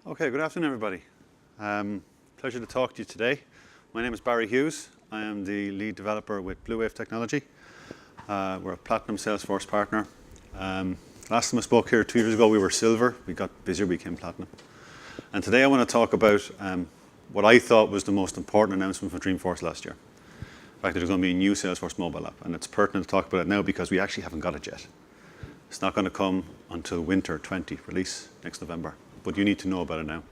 Okay, good afternoon, everybody. Pleasure to talk to you today. My name is Barry Hughes. I am the lead developer with Blue Wave Technology. We're a Platinum Salesforce partner. Last time I spoke here 2 years ago, we were Silver. We got busier, we became Platinum. And today I want to talk about what I thought was the most important announcement for Dreamforce last year. In fact, there's going to be a new Salesforce Mobile App, and it's pertinent to talk about it now because we actually haven't got it yet. It's not going to come until winter 20 release next November, but you need to know about it now.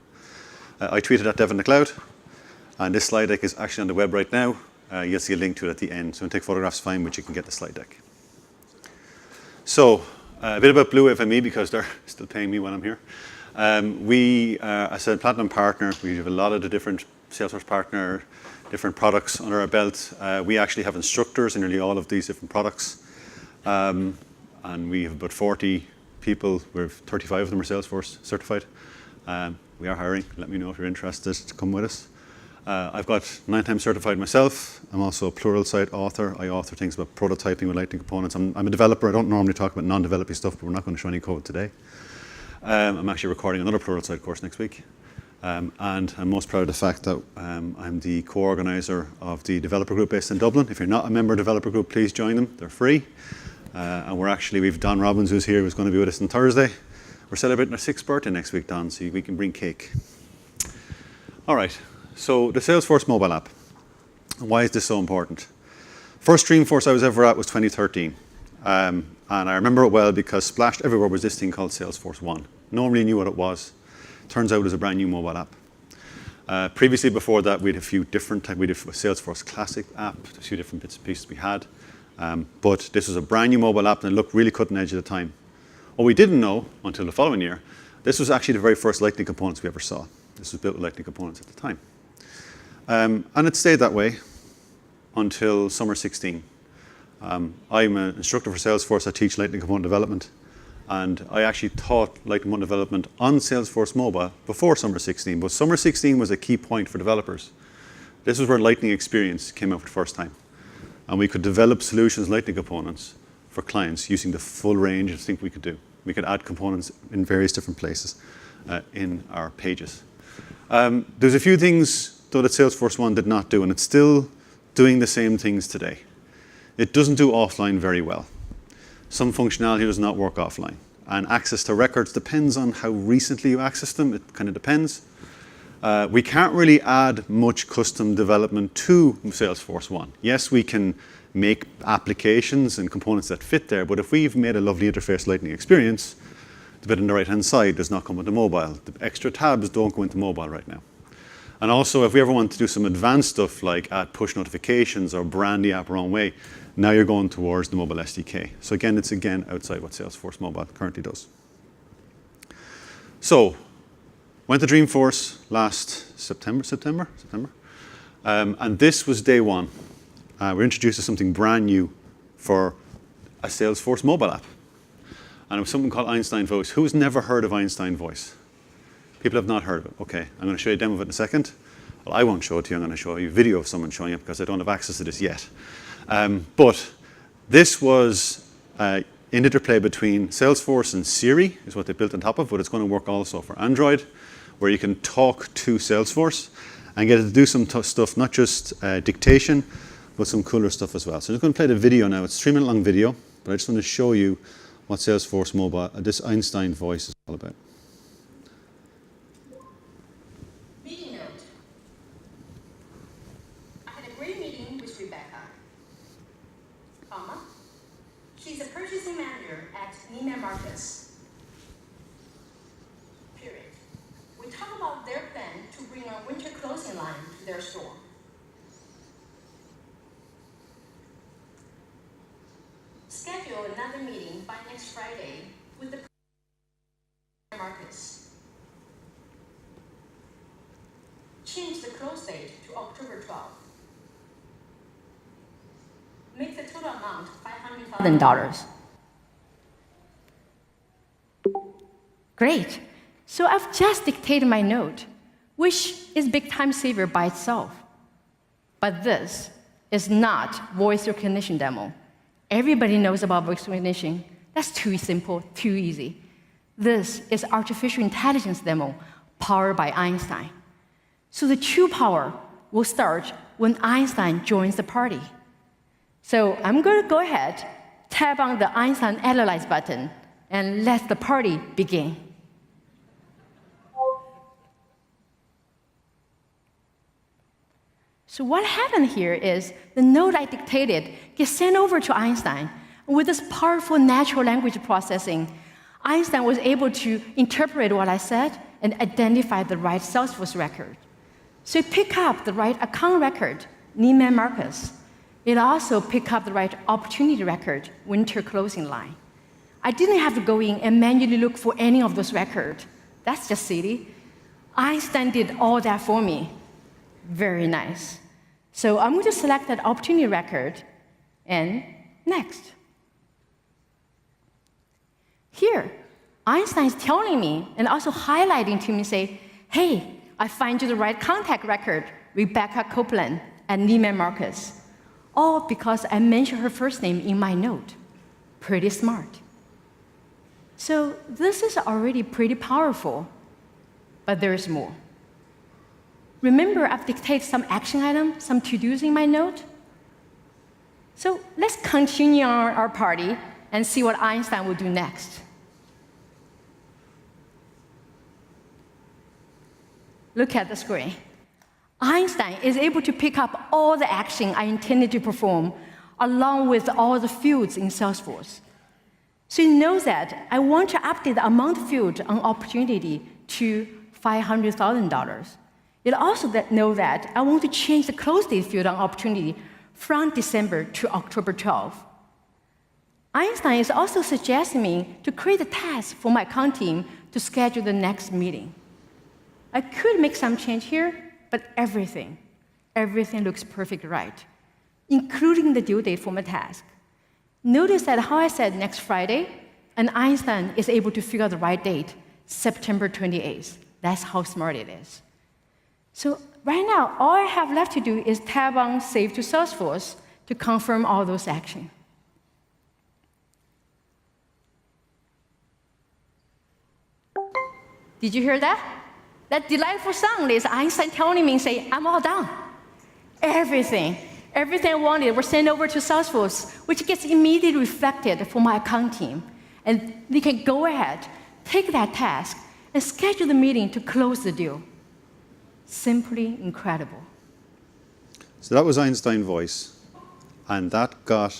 I tweeted at Dev in the Cloud, and this slide deck is actually on the web right now. You'll see a link to it at the end. So you can take photographs fine, but you can get the slide deck. So a bit about Blue Wave and me, because they're still paying me when I'm here. We, as a Platinum partner, we have a lot of the different Salesforce partner, different products under our belt. We actually have instructors in nearly all of these different products. And we have about 40 people. We have 35 of them are Salesforce certified. We are hiring. Let me know if you're interested to come with us. I've got 9 times certified myself. I'm also a Pluralsight author. I author things about prototyping with Lightning components. I'm a developer. I don't normally talk about non-developing stuff, but we're not going to show any code today. I'm actually recording another Pluralsight course next week. And I'm most proud of the fact that I'm the co-organizer of the developer group based in Dublin. If you're not a member of the developer group, please join them. They're free. And we've Don Robbins, who's here, who's going to be with us on Thursday. We're celebrating our 6th birthday next week, Don, so we can bring cake. All right, so the Salesforce Mobile App. And why is this so important? First Dreamforce I was ever at was 2013. And I remember it well because splashed everywhere was this thing called Salesforce One. No one really knew what it was. Turns out it was a brand new mobile app. Previously, before that, we had a few different types. We had a Salesforce Classic app, a few different bits and pieces we had. But this was a brand new mobile app and it looked really cutting edge at the time. What we didn't know until the following year, this was actually the very first Lightning components we ever saw. This was built with Lightning components at the time. And it stayed that way until summer 16. I'm an instructor for Salesforce. I teach Lightning component development. And I actually taught Lightning component development on Salesforce Mobile before summer 16. But summer 16 was a key point for developers. This was where Lightning Experience came out for the first time. And we could develop solutions, Lightning components, for clients using the full range of things we could do. We could add components in various different places in our pages. There's a few things, though, that Salesforce One did not do, and it's still doing the same things today. It doesn't do offline very well. Some functionality does not work offline. And access to records depends on how recently you access them. It kind of depends. We can't really add much custom development to Salesforce One. Yes, we can make applications and components that fit there, but if we've made a lovely interface Lightning Experience, the bit on the right-hand side does not come with the mobile. The extra tabs don't go into mobile right now. And also, if we ever want to do some advanced stuff like add push notifications or brand the app our own way, now you're going towards the mobile SDK. So again, it's outside what Salesforce Mobile currently does. So, went to Dreamforce last September. And this was day one. We're introduced to something brand new for a Salesforce mobile app. And it was something called Einstein Voice. Who's never heard of Einstein Voice? People have not heard of it. OK, I'm going to show you a demo of it in a second. Well, I won't show it to you. I'm going to show you a video of someone showing it because I don't have access to this yet. But this was in interplay between Salesforce and Siri is what they built on top of, but it's going to work also for Android, where you can talk to Salesforce and get it to do some stuff, not just dictation, but some cooler stuff as well. So I'm just going to play the video now. It's a 3-minute long video, but I just want to show you what Salesforce Mobile, this Einstein Voice is all about. Meeting note. I had a great meeting with Rebecca, she's a purchasing manager at Neiman Marcus. Period. We talked about their plan to bring our winter clothing line to their store. Schedule another meeting by next Friday with the Marcus. Change the close date to October 12th. Make the total amount $500,000. Great. So I've just dictated my note, which is big time saver by itself. But this is not voice recognition demo. Everybody knows about voice recognition. That's too simple, too easy. This is artificial intelligence demo powered by Einstein. So the true power will start when Einstein joins the party. So I'm going to go ahead, tap on the Einstein Analyze button, and let the party begin. So what happened here is the note I dictated gets sent over to Einstein. With this powerful natural language processing, Einstein was able to interpret what I said and identify the right Salesforce record. So it picked up the right account record, Neiman Marcus. It also picked up the right opportunity record, winter closing line. I didn't have to go in and manually look for any of those records. That's just silly. Einstein did all that for me. Very nice. So I'm going to select that opportunity record, and next. Here, Einstein is telling me and also highlighting to me, say, hey, I find you the right contact record, Rebecca Copeland at Neiman Marcus. All because I mentioned her first name in my note. Pretty smart. So this is already pretty powerful, but there's more. Remember, I've dictated some action items, some to-dos in my note? So let's continue on our party and see what Einstein will do next. Look at the screen. Einstein is able to pick up all the action I intended to perform, along with all the fields in Salesforce. So it knows that I want to update the amount field on opportunity to $500,000. It also knows that I want to change the close date field on opportunity from December to October 12. Einstein is also suggesting me to create a task for my account team to schedule the next meeting. I could make some change here, but everything looks perfect right, including the due date for my task. Notice that how I said next Friday, and Einstein is able to figure out the right date, September 28th. That's how smart it is. So right now, all I have left to do is tab on Save to Salesforce to confirm all those actions. Did you hear that? That delightful sound is Einstein telling me, say, I'm all done. Everything I wanted was sent over to Salesforce, which gets immediately reflected for my account team. And they can go ahead, take that task, and schedule the meeting to close the deal. Simply incredible. So that was Einstein voice. And that got,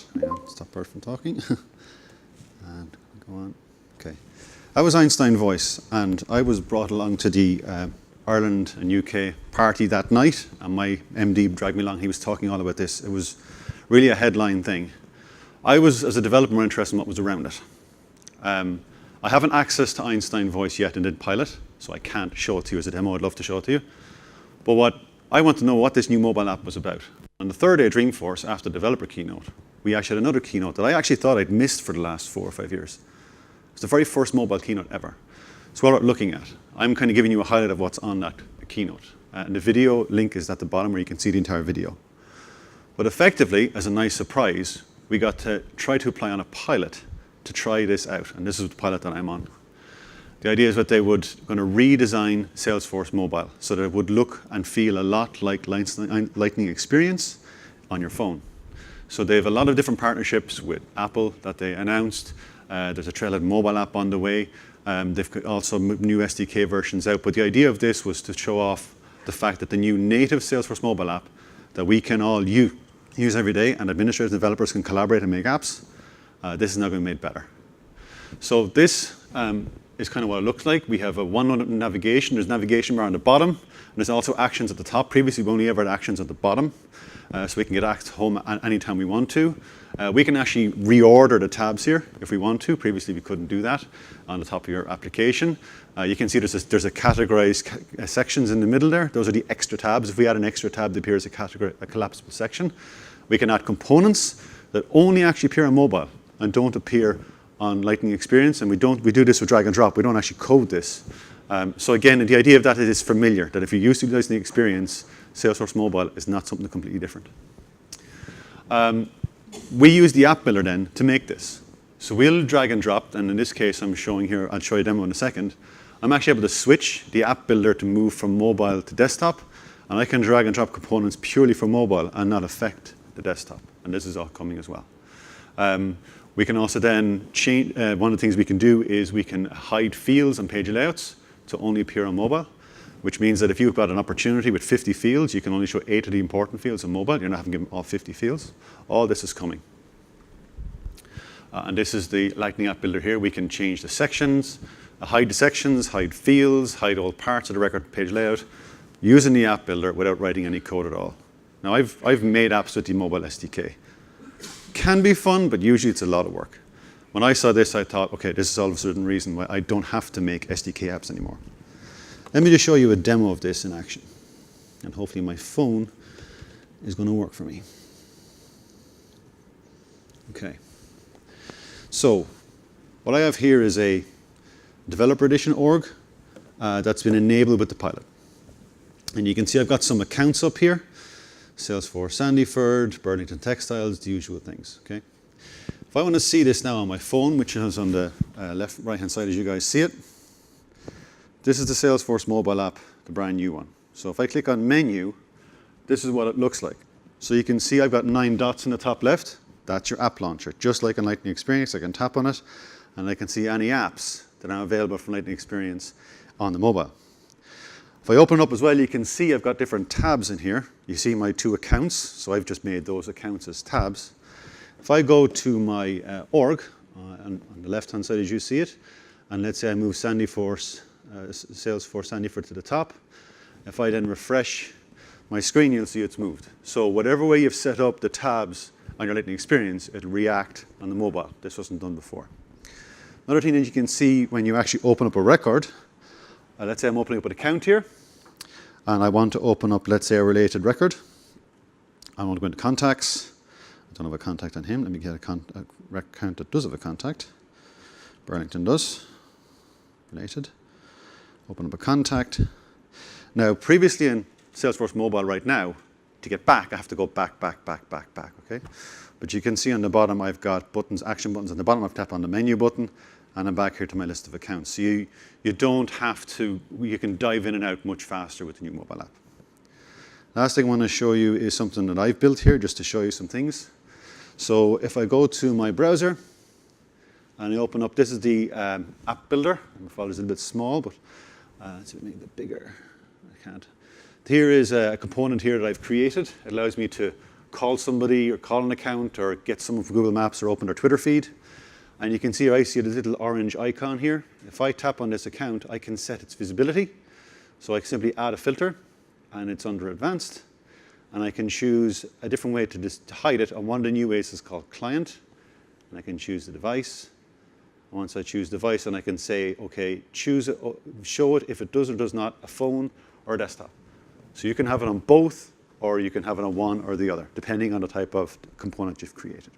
stop Bert from talking. And go on. Okay. That was Einstein voice. And I was brought along to the Ireland and UK party that night. And my MD dragged me along. He was talking all about this. It was really a headline thing. I was, as a developer, more interested in what was around it. I haven't access to Einstein voice yet and did pilot, so I can't show it to you as a demo. I'd love to show it to you. But what I want to know what this new mobile app was about. On the third day of Dreamforce, after the developer keynote, we actually had another keynote that I actually thought I'd missed for the last 4 or 5 years. It's the very first mobile keynote ever. So what we're looking at, I'm kind of giving you a highlight of what's on that keynote. And the video link is at the bottom where you can see the entire video. But effectively, as a nice surprise, we got to try to apply on a pilot to try this out. And this is the pilot that I'm on. The idea is that they would going to redesign Salesforce Mobile so that it would look and feel a lot like Lightning Experience on your phone. So they have a lot of different partnerships with Apple that they announced. There's a Trailhead mobile app on the way. They've got also new SDK versions out. But the idea of this was to show off the fact that the new native Salesforce mobile app that we can all use every day and administrators and developers can collaborate and make apps, this is now going to be made better. So this is kind of what it looks like. We have a one-note navigation. There's navigation bar on the bottom. And there's also actions at the top. Previously, we only ever had actions at the bottom. So we can get acts home anytime we want to. We can actually reorder the tabs here if we want to. Previously, we couldn't do that on the top of your application. You can see there's a categorized sections in the middle there. Those are the extra tabs. If we add an extra tab that appears a collapsible section. We can add components that only actually appear on mobile and don't appear on Lightning Experience, and we do this with drag and drop. We don't actually code this. So again, the idea of that is familiar, that if you're used to Lightning Experience, Salesforce Mobile is not something completely different. We use the app builder then to make this. So we'll drag and drop, and in this case I'm showing here, I'll show you a demo in a second, I'm actually able to switch the app builder to move from mobile to desktop, and I can drag and drop components purely for mobile and not affect the desktop. And this is all coming as well. We can also then change, one of the things we can do is we can hide fields and page layouts to only appear on mobile, which means that if you've got an opportunity with 50 fields, you can only show 8 of the important fields on mobile. You're not having to give them all 50 fields. All this is coming. And this is the Lightning App Builder here. We can change the sections, hide the sections, hide fields, hide all parts of the record page layout using the App Builder without writing any code at all. Now, I've made apps with the mobile SDK. Can be fun, but usually it's a lot of work. When I saw this, I thought, OK, this is all of a certain reason why I don't have to make SDK apps anymore. Let me just show you a demo of this in action. And hopefully my phone is going to work for me. OK. So what I have here is a developer edition org that's been enabled with the pilot. And you can see I've got some accounts up here. Salesforce Sandyford, Burlington Textiles, the usual things. Okay. If I want to see this now on my phone, which is on the right-hand side as you guys see it, this is the Salesforce Mobile App, the brand new one. So if I click on Menu, this is what it looks like. So you can see I've got 9 dots in the top left. That's your app launcher. Just like in Lightning Experience, I can tap on it, and I can see any apps that are available from Lightning Experience on the mobile. If I open up as well, you can see I've got different tabs in here. You see my 2 accounts, so I've just made those accounts as tabs. If I go to my org, on the left-hand side as you see it, and let's say I move Salesforce Sandyford to the top, if I then refresh my screen, you'll see it's moved. So whatever way you've set up the tabs on your Lightning Experience, it'll react on the mobile. This wasn't done before. Another thing that you can see when you actually open up a record, let's say I'm opening up an account here, and I want to open up, let's say, a related record. I want to go into contacts. I don't have a contact on him. Let me get a account that does have a contact. Burlington does. Related. Open up a contact. Now, previously in Salesforce Mobile right now, to get back, I have to go back, okay? But you can see on the bottom, I've got buttons, action buttons. On the bottom, I've tapped on the menu button, and I'm back here to my list of accounts. So you don't have to, you can dive in and out much faster with the new mobile app. Last thing I want to show you is something that I've built here, just to show you some things. So if I go to my browser, and I open up, this is the app builder. My file is a little bit small, but let's see if I make it a bit bigger. I can't. Here is a component here that I've created. It allows me to call somebody or call an account or get someone from Google Maps or open their Twitter feed. And you can see I see the little orange icon here. If I tap on this account, I can set its visibility. So I can simply add a filter, and it's under Advanced. And I can choose a different way to hide it. And one of the new ways is called Client. And I can choose the device. Once I choose device, and I can say, OK, choose it, show it if it does or does not, a phone or a desktop. So you can have it on both, or you can have it on one or the other, depending on the type of component you've created.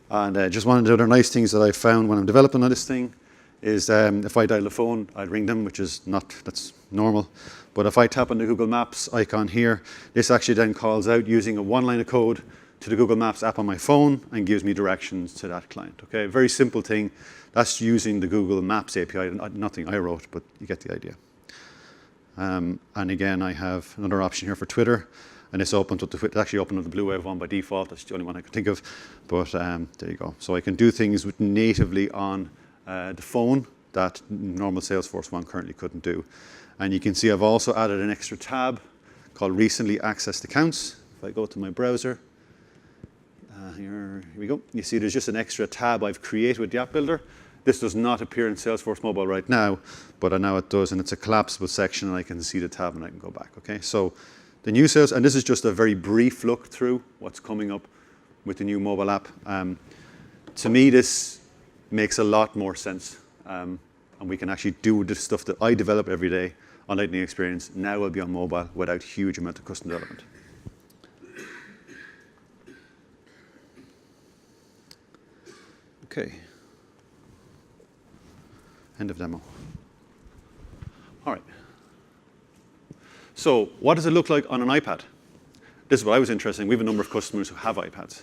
And just one of the other nice things that I found when I'm developing on this thing is if I dial the phone, I'd ring them, which is that's normal. But if I tap on the Google Maps icon here, this actually then calls out using a 1 line of code to the Google Maps app on my phone and gives me directions to that client. Okay, very simple thing. That's using the Google Maps API, nothing I wrote, but you get the idea. And again, I have another option here for Twitter. And it's opened with it's actually opened with the Blue Wave one by default. That's the only one I can think of. But there you go. So I can do things natively on the phone that normal Salesforce one currently couldn't do. And you can see I've also added an extra tab called Recently Accessed Accounts. If I go to my browser, here we go. You see there's just an extra tab I've created with the App Builder. This does not appear in Salesforce Mobile right now, but now it does. And it's a collapsible section, and I can see the tab, and I can go back. Okay, so the new Sales, and this is just a very brief look through what's coming up with the new mobile app. To me, this makes a lot more sense. And we can actually do the stuff that I develop every day on Lightning Experience. Now will be on mobile without huge amount of custom development. Okay. End of demo. All right. So what does it look like on an iPad? This is what I was interested in. We have a number of customers who have iPads.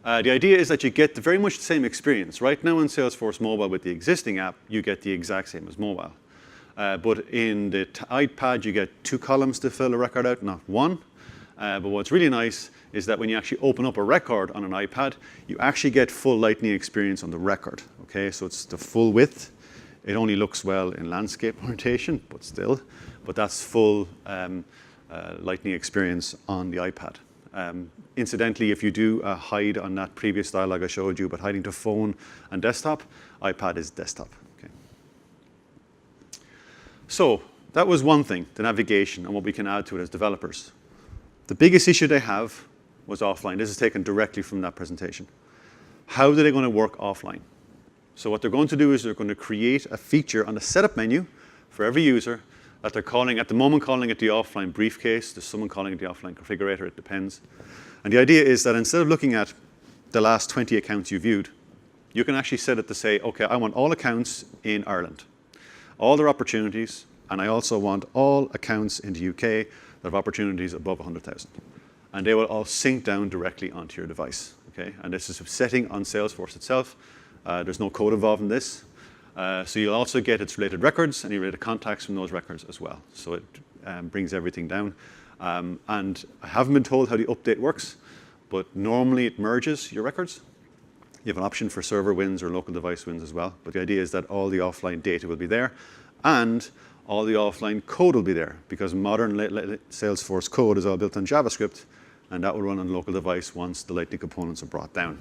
The idea is that you get very much the same experience. Right now in Salesforce Mobile with the existing app, you get the exact same as mobile. but in the iPad, you get 2 columns to fill a record out, not 1. But what's really nice is that when you actually open up a record on an iPad, you actually get full Lightning experience on the record. Okay, so it's the full width. It only looks well in landscape orientation, but still. But that's full Lightning experience on the iPad. Incidentally, if you do hide on that previous dialog I showed you, but hiding to phone and desktop, iPad is desktop. Okay. So that was one thing, the navigation and what we can add to it as developers. The biggest issue they have was offline. This is taken directly from that presentation. How are they going to work offline? So what they're going to do is they're going to create a feature on the setup menu for every user that they're calling, at the moment calling it the offline briefcase. There's someone calling it the offline configurator, it depends. And the idea is that instead of looking at the last 20 accounts you viewed, you can actually set it to say, okay, I want all accounts in Ireland, all their opportunities, and I also want all accounts in the UK that have opportunities above 100,000. And they will all sync down directly onto your device. Okay? And this is a setting on Salesforce itself. There's no code involved in this. So you'll also get its related records and your related contacts from those records as well. So it brings everything down. And I haven't been told how the update works, but normally it merges your records. You have an option for server wins or local device wins as well. But the idea is that all the offline data will be there, and all the offline code will be there, because modern Salesforce code is all built on JavaScript, and that will run on a local device once the Lightning components are brought down.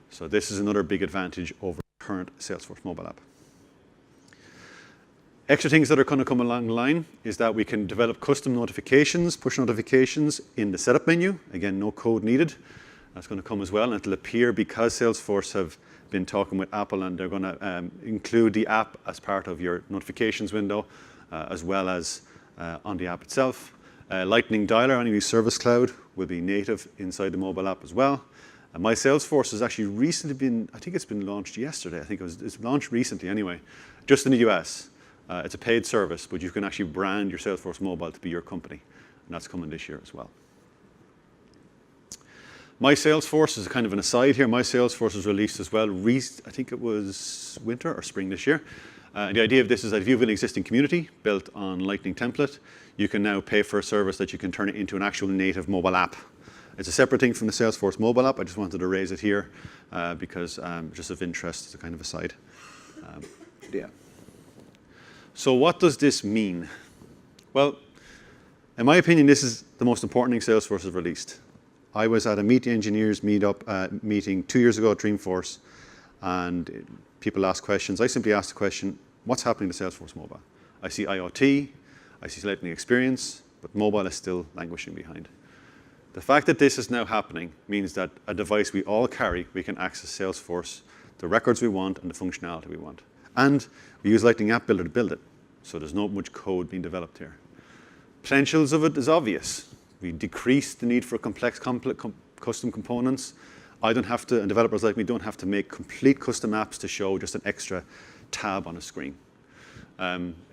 So this is another big advantage over the current Salesforce mobile app. Extra things that are going to come along the line is that we can develop custom notifications, push notifications in the setup menu. Again, no code needed. That's going to come as well, and it'll appear because Salesforce have been talking with Apple, and they're going to include the app as part of your notifications window, as well as on the app itself. Lightning Dialer on your Service Cloud will be native inside the mobile app as well. My Salesforce has actually recently been, I think it's been launched yesterday. I think it's launched recently anyway, just in the US. It's a paid service, but you can actually brand your Salesforce Mobile to be your company. And that's coming this year as well. My Salesforce is kind of an aside here. My Salesforce was released as well. I think it was winter or spring this year. The idea of this is that if you have an existing community built on Lightning template, you can now pay for a service that you can turn it into an actual native mobile app. It's a separate thing from the Salesforce mobile app. I just wanted to raise it here because just of interest, as a kind of aside. Yeah. So what does this mean? Well, in my opinion, this is the most important thing Salesforce has released. I was at a Meet the Engineers meeting 2 years ago at Dreamforce, and people asked questions. I simply asked the question, what's happening to Salesforce Mobile? I see IoT, I see Lightning Experience, but mobile is still languishing behind. The fact that this is now happening means that a device we all carry, we can access Salesforce, the records we want, and the functionality we want. And we use Lightning App Builder to build it, so there's not much code being developed here. Potentials of it is obvious. We decrease the need for complex custom components. I don't have to, and developers like me don't have to make complete custom apps to show just an extra tab on a screen.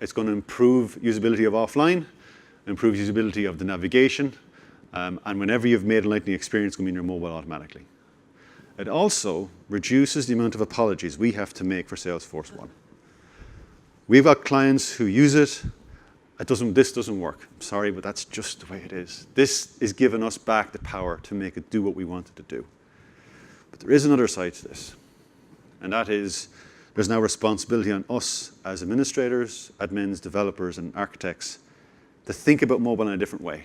It's going to improve usability of offline, improve usability of the navigation, and whenever you've made a Lightning experience, it's going to be in your mobile automatically. It also reduces the amount of apologies we have to make for Salesforce One. We've got clients who use it. This doesn't work. I'm sorry, but that's just the way it is. This is giving us back the power to make it do what we want it to do. But there is another side to this, and that is there's now responsibility on us as administrators, admins, developers, and architects to think about mobile in a different way.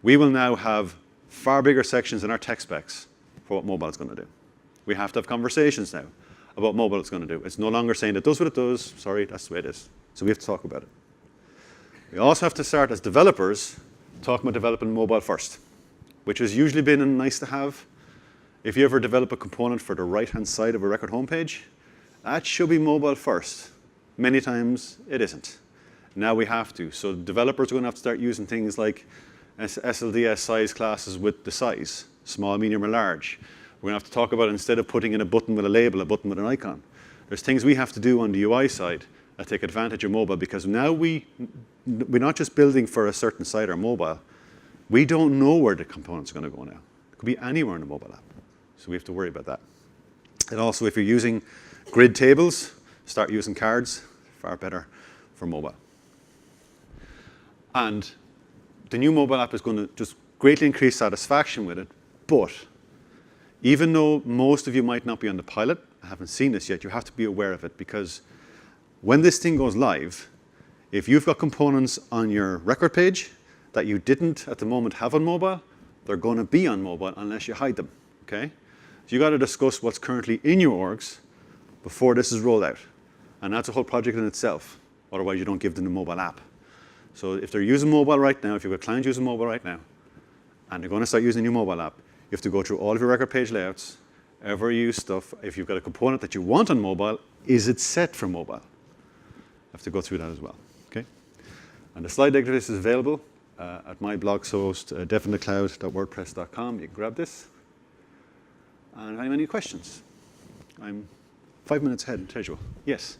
We will now have far bigger sections in our tech specs for what mobile is going to do. We have to have conversations now about what mobile it's going to do. It's no longer saying it does what it does. Sorry, that's the way it is. So we have to talk about it. We also have to start as developers talking about developing mobile first, which has usually been a nice to have. If you ever develop a component for the right-hand side of a record homepage, that should be mobile first. Many times it isn't. Now we have to. So developers are going to have to start using things like SLDS size classes with the size, small, medium, or large. We're going to have to talk about, instead of putting in a button with a label, a button with an icon. There's things we have to do on the UI side that take advantage of mobile, because now we're not just building for a certain site or mobile. We don't know where the components are going to go now. It could be anywhere in the mobile app. So we have to worry about that. And also, if you're using grid tables, start using cards far better for mobile. And the new mobile app is going to just greatly increase satisfaction with it, but even though most of you might not be on the pilot, I haven't seen this yet, you have to be aware of it, because when this thing goes live, if you've got components on your record page that you didn't at the moment have on mobile, they're going to be on mobile unless you hide them, okay? So you got to discuss what's currently in your orgs before this is rolled out. And that's a whole project in itself. Otherwise, you don't give them the mobile app. So if they're using mobile right now, if you've got clients using mobile right now, and they're going to start using the new mobile app, you have to go through all of your record page layouts, ever use stuff. If you've got a component that you want on mobile, is it set for mobile? You have to go through that as well, okay? And the slide deck of this is available at my blog host, definitecloud.wordpress.com. You can grab this. And if I have any questions, I'm 5 minutes ahead of schedule. Yes?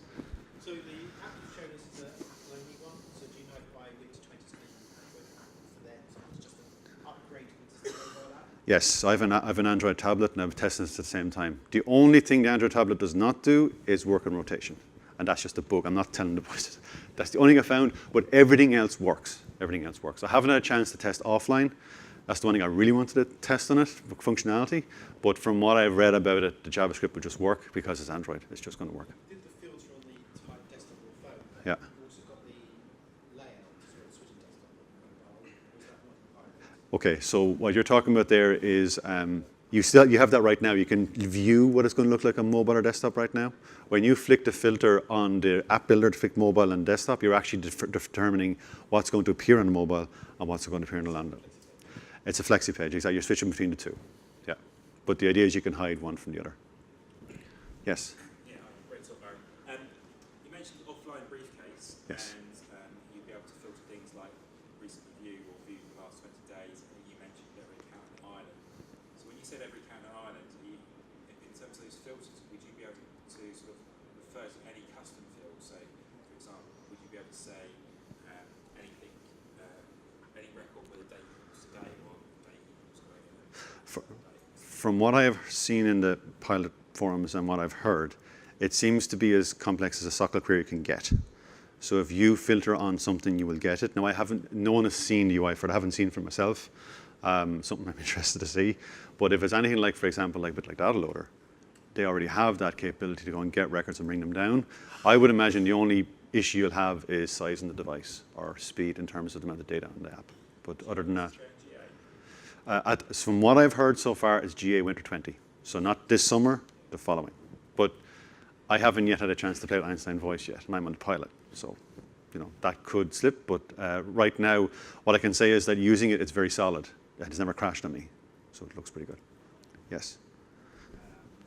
So the app you've shown us is a lonely one. So do you know if I went to 20 for them, so it's just an upgrade to the mobile app? Yes, I have an Android tablet and I've tested this at the same time. The only thing the Android tablet does not do is work on rotation. And that's just a bug. I'm not telling the boys. That's the only thing I found, but everything else works. Everything else works. I haven't had a chance to test offline. That's the one thing I really wanted to test on it, functionality. But from what I've read about it, the JavaScript would just work because it's Android. It's just going to work. Did the filter on the type desktop or phone? Yeah. You've also got the layout for switching desktop or mobile. Was that not part of it? Okay, so what you're talking about there is you have that right now. You can view what it's going to look like on mobile or desktop right now. When you flick the filter on the app builder to flick mobile and desktop, you're actually determining what's going to appear on the mobile and what's going to appear on the landing. It's a flexi page, exactly. You're switching between the two. Yeah. But the idea is you can hide one from the other. Yes? Yeah, great talk, Barry. You mentioned offline briefcase, Yes. and you'd be able to filter things like recent review or view in the last 20 days, and you mentioned every account on Ireland. So when you said every account on Ireland, in terms of those filters, would you be able to sort of refer to any custom field? So, for example, would you be able to say anything, any record with a date today or date From what I have seen in the pilot forums and what I've heard, it seems to be as complex as a SOCL query can get. So if you filter on something, you will get it. Now, no one has seen the UI for it. I haven't seen it for myself. Something I'm interested to see. But if it's anything like, for example, like Data Loader, they already have that capability to go and get records and bring them down. I would imagine the only issue you'll have is size in the device or speed in terms of the amount of data on the app. But other than that, from what I've heard so far, it's GA Winter 20. So not this summer, the following. But I haven't yet had a chance to play with Einstein Voice yet, and I'm on the pilot. So, that could slip. But right now, what I can say is that using it, it's very solid. It has never crashed on me. So it looks pretty good. Yes?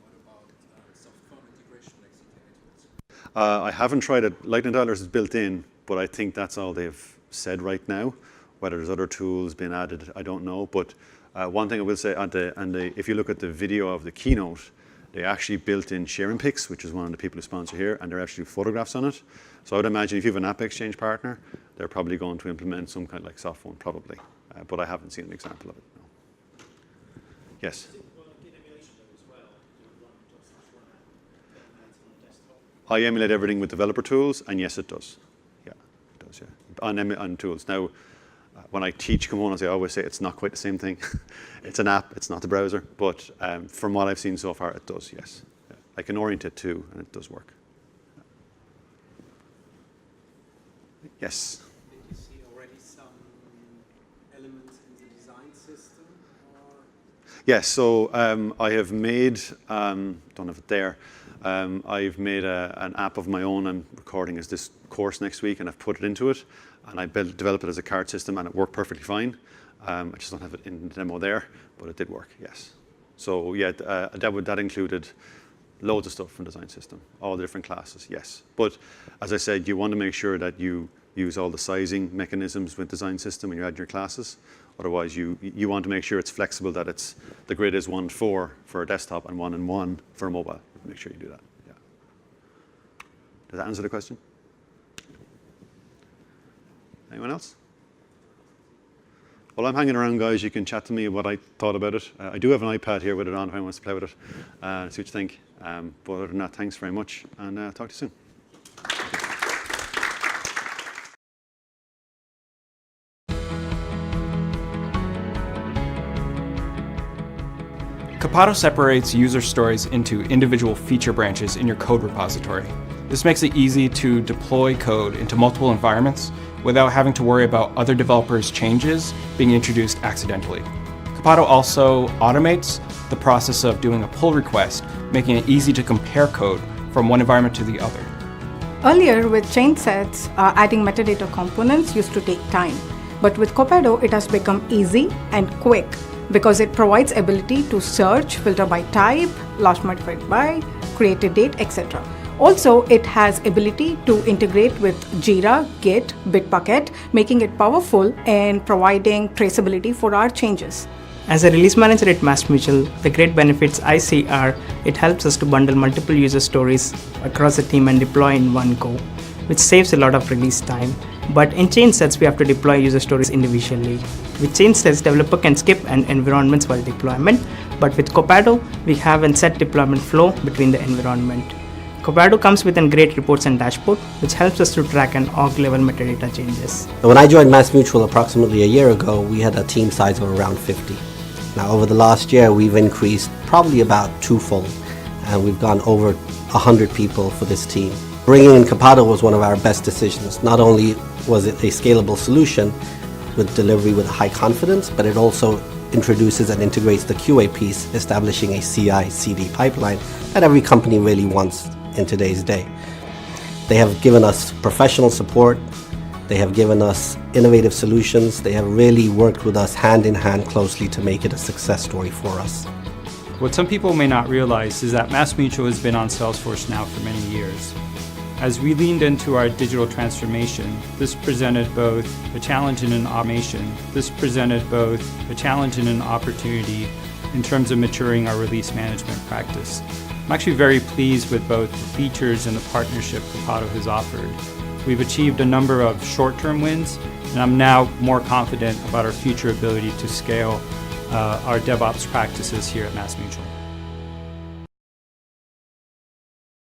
What about soft phone integration like CTI tools? I haven't tried it. Lightning Dialers is built in, but I think that's all they've said right now. Whether there's other tools being added, I don't know. But one thing I will say, if you look at the video of the keynote, they actually built in sharing pics, which is one of the people who sponsor here, and there are actually photographs on it. So I would imagine if you have an app exchange partner, they're probably going to implement some kind of like soft phone, probably. But I haven't seen an example of it, no. Yes? Does it get emulation though as well? Do you run ./run app emulating on the desktop? I emulate everything with developer tools, and yes, it does. Yeah, it does, yeah. On tools. Now, when I teach components, I always say it's not quite the same thing. It's an app, it's not the browser. But from what I've seen so far, it does, yes. Yeah. I can orient it too, and it does work. Yes? Did you see already some elements in the design system? Or? Yes, so I have made, don't have it there, I've made an app of my own. I'm recording as this course next week, and I've put it into it. And I developed it as a card system, and it worked perfectly fine. I just don't have it in the demo there, but it did work, yes. So yeah, that included loads of stuff from design system, all the different classes, yes. But as I said, you want to make sure that you use all the sizing mechanisms with design system when you add your classes. Otherwise, you want to make sure it's flexible, that the grid is 1:4 for a desktop and 1:1 for a mobile. Make sure you do that, yeah. Does that answer the question? Anyone else? Well, I'm hanging around, guys. You can chat to me what I thought about it. I do have an iPad here with it on if anyone wants to play with it, see what you think. But other than that, thanks very much, and talk to you soon. Capado separates user stories into individual feature branches in your code repository. This makes it easy to deploy code into multiple environments without having to worry about other developers' changes being introduced accidentally. Capado also automates the process of doing a pull request, making it easy to compare code from one environment to the other. Earlier, with chain sets, adding metadata components used to take time. But with Capado, it has become easy and quick because it provides ability to search, filter by type, last modified by, created date, etc. Also, it has ability to integrate with Jira, Git, Bitbucket, making it powerful and providing traceability for our changes. As a release manager at MassMutual, the great benefits I see are it helps us to bundle multiple user stories across the team and deploy in one go, which saves a lot of release time. But in chain sets, we have to deploy user stories individually. With chain sets, developer can skip an environments while deployment, but with Capado, we have a set deployment flow between the environment. Capado comes with a great reports and dashboard, which helps us to track and org level metadata changes. When I joined MassMutual approximately a year ago, we had a team size of around 50. Now, over the last year, we've increased probably about twofold, and we've gone over 100 people for this team. Bringing in Capado was one of our best decisions. Not only was it a scalable solution with delivery with high confidence, but it also introduces and integrates the QA piece, establishing a CI/CD pipeline that every company really wants in today's day. They have given us professional support. They have given us innovative solutions. They have really worked with us hand in hand closely to make it a success story for us. What some people may not realize is that MassMutual has been on Salesforce now for many years. As we leaned into our digital transformation, this presented both a challenge and an automation. This presented both a challenge and an opportunity in terms of maturing our release management practice. I'm actually very pleased with both the features and the partnership Capado has offered. We've achieved a number of short-term wins, and I'm now more confident about our future ability to scale our DevOps practices here at MassMutual.